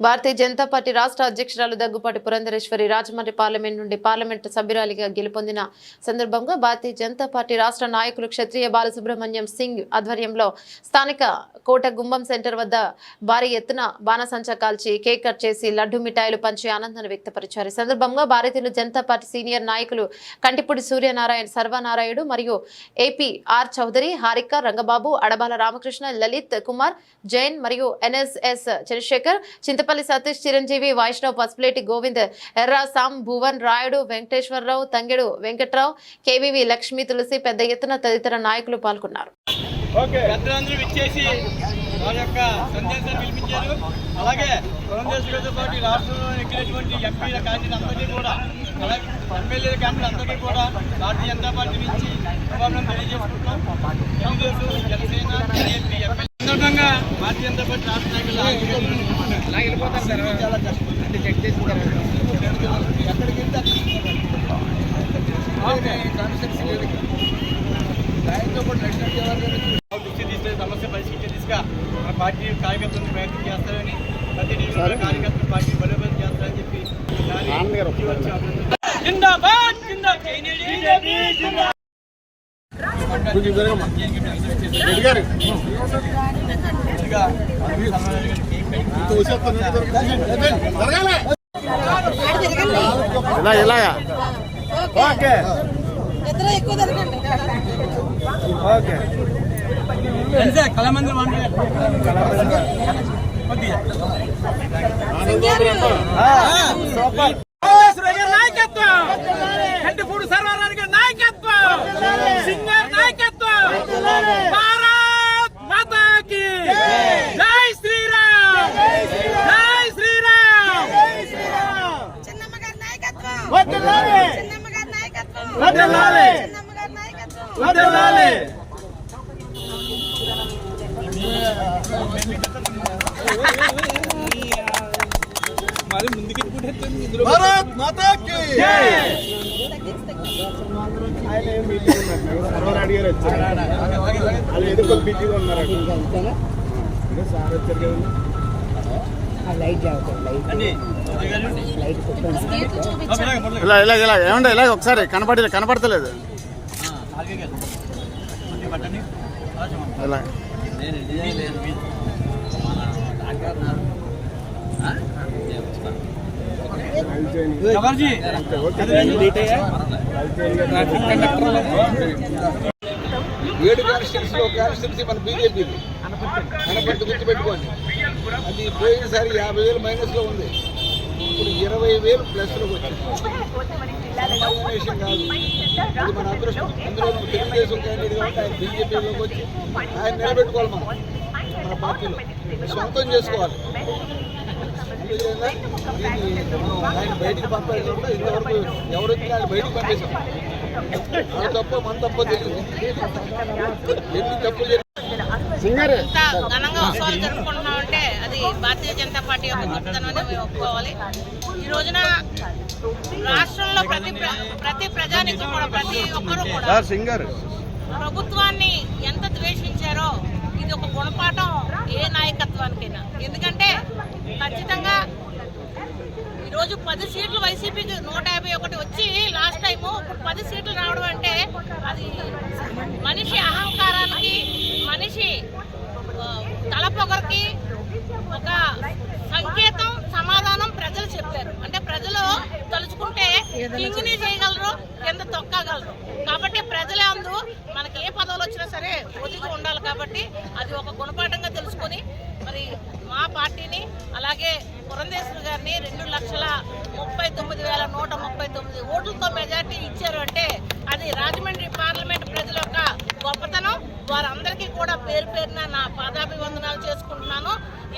Bharatiya Janata party రాష్ట్ర అధ్యక్షురాలు Daggubati Purandeswari Rajahmundry parliament నుండి పార్లమెంటు సభ్యురాలిగా గెలుపొందిన సందర్భంగా భారతీయ జనతా పార్టీ రాష్ట్ర నాయకులు క్షత్రియ బాలసుబ్రహ్మణ్యం సింగ్ ఆధ్వర్యంలో స్థానిక కోట గుంబం సెంటర్ వద్ద భారీ ఎత్తున బాణసంచా కాల్చి కేక్ కట్ చేసి లడ్డు మిఠాయిలు పంచి ఆనందాన్ని వ్యక్తపరిచారు. ఈ సందర్భంగా భారతీయ జనతా పార్టీ సీనియర్ నాయకులు కంటిపూడి సూర్యనారాయణ, సర్వనారాయణుడు మరియు ఏపీ ఆర్ చౌదరి, హారిక, రంగబాబు, అడబాల రామకృష్ణ, లలిత్ కుమార్, జైన్ మరియు ఎన్ఎస్ఎస్ చంద్రశేఖర్, చింతపల్లి సతీష్, చిరంజీవి, వైష్ణవ్, పసుపులేటి గోవింద్, ఎర్రా సామ్, భువన్ రాయుడు, వెంకటేశ్వరరావు, తంగెడు వెంకట్రావు, కేవీవి లక్ష్మి, తులసి పెద్ద ఎత్తున తదితర నాయకులు పాల్గొన్నారు. అలాగే పురంధరేశ్వరితో పాటు రాష్ట్రంలో ఎక్కినటువంటి ఎంపీల క్యాండిడేట్ కూడా అలాగే ఎమ్మెల్యేల క్యాండిడేట్ కూడా భారతీయ జనతా పార్టీ నుంచి శుభాకాంక్షలు తెలియజేసుకుంటున్నాం. తెలుగుదేశం, జనసేన, బీజేపీ ఎమ్మెల్యే సందర్భంగా భారతీయ జనతా పార్టీ రాష్ట్ర నాయకులు చాలా కష్టం చెక్ చేసిన తర్వాత ఎక్కడికి వెళ్తే కాన్స్టిట్యూన్సీ లేదు. దానితో పాటు దృష్టి తీసే సమస్య పరిష్కరించే దిశగా మన పార్టీ కార్యకర్తలను ప్రయత్నం చేస్తారని, ప్రతి నియోజకవర్గ కార్యకర్తలు పార్టీ బలోపేతం చేస్తారని చెప్పి జిందాబాద్ కళామంది నాయకత్వం, కంటిపూడి సర్వారాయణ గారి నాయకత్వం, సింగర్ నాయకత్వం, భారత్ మాతాకి జై శ్రీరామ్, జై శ్రీరామ్. చిన్నమ్మ గారి నాయకత్వం వదలాలి, చిన్నమ్మ గారి నాయకత్వం వదలాలి, చిన్నమ్మ గారి నాయకత్వం వదలాలి. మరి ముందుకి భారత్ మాతాకి ఏమంటే ఇలా ఒకసారి కనపడతలేదు. ఏడు కాన్స్టిట్యూన్సీ ఒక కాన్స్టిట్యూన్సీ మన బీజేపీది కనపర్తి గుర్తుపెట్టుకోండి. అది పోయినసారి 50,000 మైనస్లో ఉంది, ఇప్పుడు 20,000 ప్లస్లోకి వచ్చింది. విషయం కాదు, అది మన అదృష్టం. అందులో తెలుగుదేశం క్యాండిడేట్ కాబట్టి ఆయన బీజేపీలోకి వచ్చి ఆయన నిలబెట్టుకోవాలి. మన పార్టీలో సొంతం చేసుకోవాలి. ఆయన బయటికి పంపేటప్పుడు ఇంతవరకు ఎవరు వచ్చినా ఆయన బయటకు పంపేశాం. మన తప్ప మన తప్ప తెలియదు. ఎన్ని తప్పులు ఇంత ఘనంగా ఉత్సవాలు జరుపుకుంటున్నామంటే అది భారతీయ జనతా పార్టీ యొక్క గొప్పతనం అని మేము ఒప్పుకోవాలి. ఈ రోజున రాష్ట్రంలో ప్రతి ప్రజానికం కూడా, ప్రతి ఒక్కరూ కూడా ప్రభుత్వాన్ని ఎంత ద్వేషించారో ఇది ఒక గుణపాఠం ఏ నాయకత్వానికైనా. ఎందుకంటే ఖచ్చితంగా ఈరోజు 10 సీట్లు వైసీపీకి 151 వచ్చి లాస్ట్ టైము, ఇప్పుడు 10 సీట్లు రావడం అంటే అది మనిషి అహంకారానికి, మనిషి తలపొగరికి ఒక సంకేతం, సమాధానం ప్రజలు చెప్పారు. అంటే ప్రజలు తలుచుకుంటే కింగ్ని చేయగలరు, కింద తొక్కగలరు. కాబట్టి ప్రజలే అందు మనకి ఏ పదవులు వచ్చినా సరే ఒదిగి ఉండాలి. కాబట్టి అది ఒక గుణపాఠంగా తెలుసుకొని మరి మా పార్టీని, అలాగే పురంధేశ్వరి గారిని 2,39,139 ఓట్లతో మెజార్టీ ఇచ్చారు అంటే అది రాజమండ్రి పార్లమెంట్ ప్రజల యొక్క గొప్పతనం. వారందరికీ కూడా పేరు పేరున నా పాదాభివందనాలు చేసుకుంటున్నాను.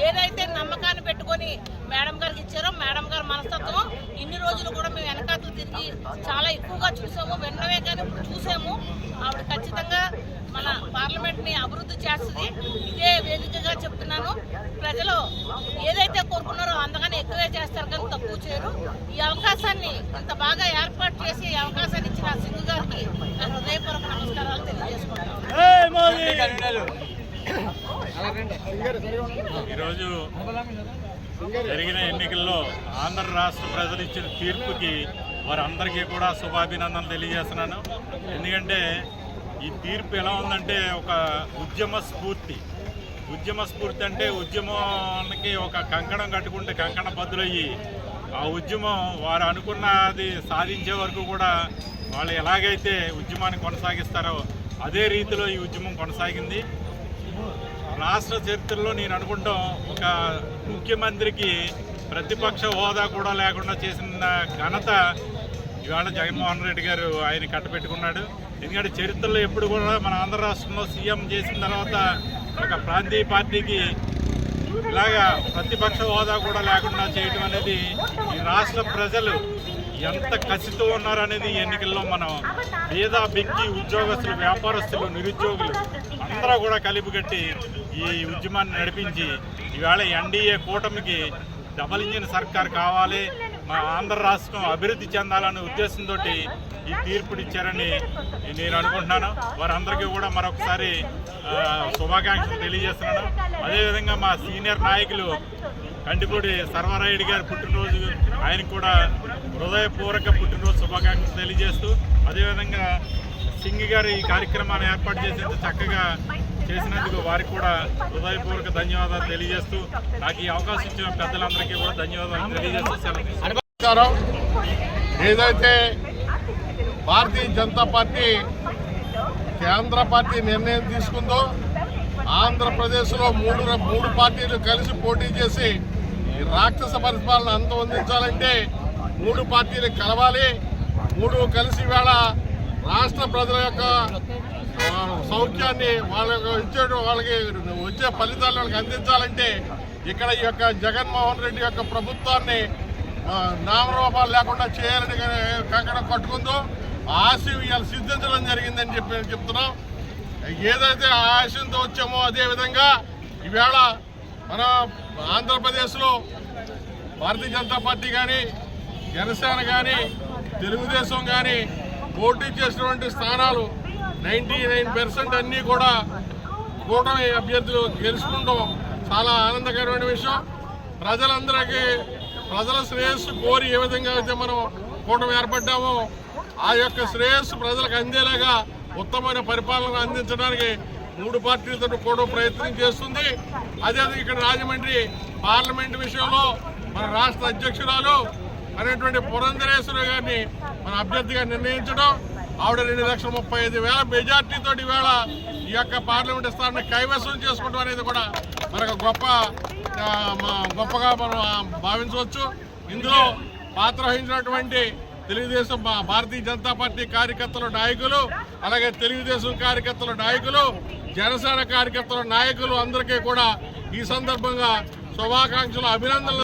ఏదైతే నమ్మకాన్ని పెట్టుకొని మేడం గారికి ఇచ్చారో, మేడం గారి మనస్తత్వం ఇన్ని రోజులు కూడా మేము వెనకాతలు తిరిగి చాలా ఎక్కువగా చూసాము, విన్నవే కానీ ఇప్పుడు చూసాము. ఆవిడ ఖచ్చితంగా మన పార్లమెంట్ని అభివృద్ధి చేస్తుంది. ఇదే వేదికగా చెప్తున్నాను, ప్రజలు ఏదైతే కోరుకున్నారో అంతగానే ఎక్కువే చేస్తారు కానీ తక్కువ చేయరు. ఈ అవకాశాన్ని ఇంత బాగా ఏర్పాటు చేసి ఈ అవకాశాన్ని ఇచ్చిన సింగ్ గారికి నా హృదయపూర్వక నమస్కారాలు తెలియజేసుకుంటాను. ఈరోజు జరిగిన ఎన్నికల్లో ఆంధ్ర రాష్ట్ర ప్రజలు ఇచ్చిన తీర్పుకి వారందరికీ కూడా శుభాభినందనలు తెలియజేస్తున్నాను. ఎందుకంటే ఈ తీర్పు ఎలా ఉందంటే ఒక ఉద్యమ స్ఫూర్తి అంటే ఉద్యమానికి ఒక కంకణం కట్టుకుంటే కంకణ బద్దులయ్యి ఆ ఉద్యమం వారు అనుకున్నది సాధించే వరకు కూడా వాళ్ళు ఎలాగైతే ఉద్యమాన్ని కొనసాగిస్తారో అదే రీతిలో ఈ ఉద్యమం కొనసాగింది. రాష్ట్ర చరిత్రలో నేను అనుకుంటాం ఒక ముఖ్యమంత్రికి ప్రతిపక్ష హోదా కూడా లేకుండా చేసిన ఘనత ఇవాళ జగన్మోహన్ రెడ్డి గారు ఆయన కట్టబెట్టుకున్నాడు. ఎందుకంటే చరిత్రలో ఎప్పుడు కూడా మన ఆంధ్ర రాష్ట్రంలో సీఎం చేసిన తర్వాత ఒక ప్రాంతీయ పార్టీకి ఇలాగా ప్రతిపక్ష హోదా కూడా లేకుండా చేయడం అనేది ఈ రాష్ట్ర ప్రజలు ఎంత కసితో ఉన్నారనేది ఈ ఎన్నికల్లో మనం పేద వ్యక్తి ఉద్యోగస్తులు, వ్యాపారస్తులు, నిరుద్యోగులు అందరూ కూడా కలిపికట్టి ఈ ఉద్యమాన్ని నడిపించి ఈవేళ ఎన్డీఏ కూటమికి డబల్ ఇంజిన్ సర్కార్ కావాలి, మా ఆంధ్ర రాష్ట్రం అభివృద్ధి చెందాలనే ఉద్దేశంతో ఈ తీర్పునిచ్చారని నేను అనుకుంటున్నాను. వారందరికీ కూడా మరొకసారి శుభాకాంక్షలు తెలియజేస్తున్నాను. అదేవిధంగా మా సీనియర్ నాయకులు కంటిపూడి సర్వారాయుడు గారి పుట్టినరోజు, ఆయనకు కూడా హృదయపూర్వక పుట్టినరోజు శుభాకాంక్షలు తెలియజేస్తూ, అదేవిధంగా సింగ్ గారు ఈ కార్యక్రమాన్ని ఏర్పాటు చేసేంత చక్కగా చేసినందుకు వారికి కూడా హృదయపూర్వక ధన్యవాదాలు తెలియజేస్తూ, నాకు ఈ అవకాశం ఇచ్చిన పెద్దలందరికీ కూడా ధన్యవాదాలు తెలియజేస్తూ సెలవు. ఏదైతే భారతీయ జనతా పార్టీ కేంద్ర పార్టీ నిర్ణయం తీసుకుందో ఆంధ్రప్రదేశ్లో మూడు పార్టీలు కలిసి పోటీ చేసి ఈ రాక్షస పరిపాలన అంతమొందించాలంటే మూడు పార్టీలు కలవాలి. మూడు కలిసి వేళ రాష్ట్ర ప్రజల యొక్క సౌఖ్యాన్ని వాళ్ళకి వచ్చే ఫలితాలు వాళ్ళకి అందించాలంటే ఇక్కడ ఈ యొక్క జగన్మోహన్ రెడ్డి యొక్క ప్రభుత్వాన్ని నామరూపాలు లేకుండా చేయాలని కంకణం కట్టుకుందో ఆశయం ఇవాళ సిద్ధించడం జరిగిందని చెప్తున్నాం. ఏదైతే ఆశయంతో వచ్చామో అదేవిధంగా ఈవేళ మన ఆంధ్రప్రదేశ్లో భారతీయ జనతా పార్టీ కానీ, జనసేన కానీ, తెలుగుదేశం కానీ పోటీ చేసినటువంటి స్థానాలు 99% అన్నీ కూడా కూటమి అభ్యర్థులు గెలుచుకుంటాం చాలా ఆనందకరమైన విషయం. ప్రజలందరికీ ప్రజల శ్రేయస్సు కోరి ఏ విధంగా అయితే మనం కూటమి ఏర్పడ్డామో ఆ యొక్క శ్రేయస్సు ప్రజలకు అందేలాగా ఉత్తమమైన పరిపాలన అందించడానికి మూడు పార్టీలతో కూడా ప్రయత్నం చేస్తుంది. అదేవిధంగా ఇక్కడ రాజమండ్రి పార్లమెంటు విషయంలో మన రాష్ట్ర అధ్యక్షురాలు అనేటువంటి పురంధరేశ్వరి గారిని మన అభ్యర్థిగా నిర్ణయించడం, ఆవిడ 2,35,000 మెజార్టీతో ఈవేళ ఈ యొక్క పార్లమెంటు స్థానాన్ని కైవసం చేసుకోవడం అనేది కూడా మనకు గొప్పగా మనం భావించవచ్చు. ఇందులో పాత్ర వహించినటువంటి తెలుగుదేశం భారతీయ జనతా పార్టీ కార్యకర్తల నాయకులు, అలాగే తెలుగుదేశం కార్యకర్తల నాయకులు, జనసేన కార్యకర్తల నాయకులు అందరికీ కూడా ఈ సందర్భంగా శుభాకాంక్షలు, అభినందనలు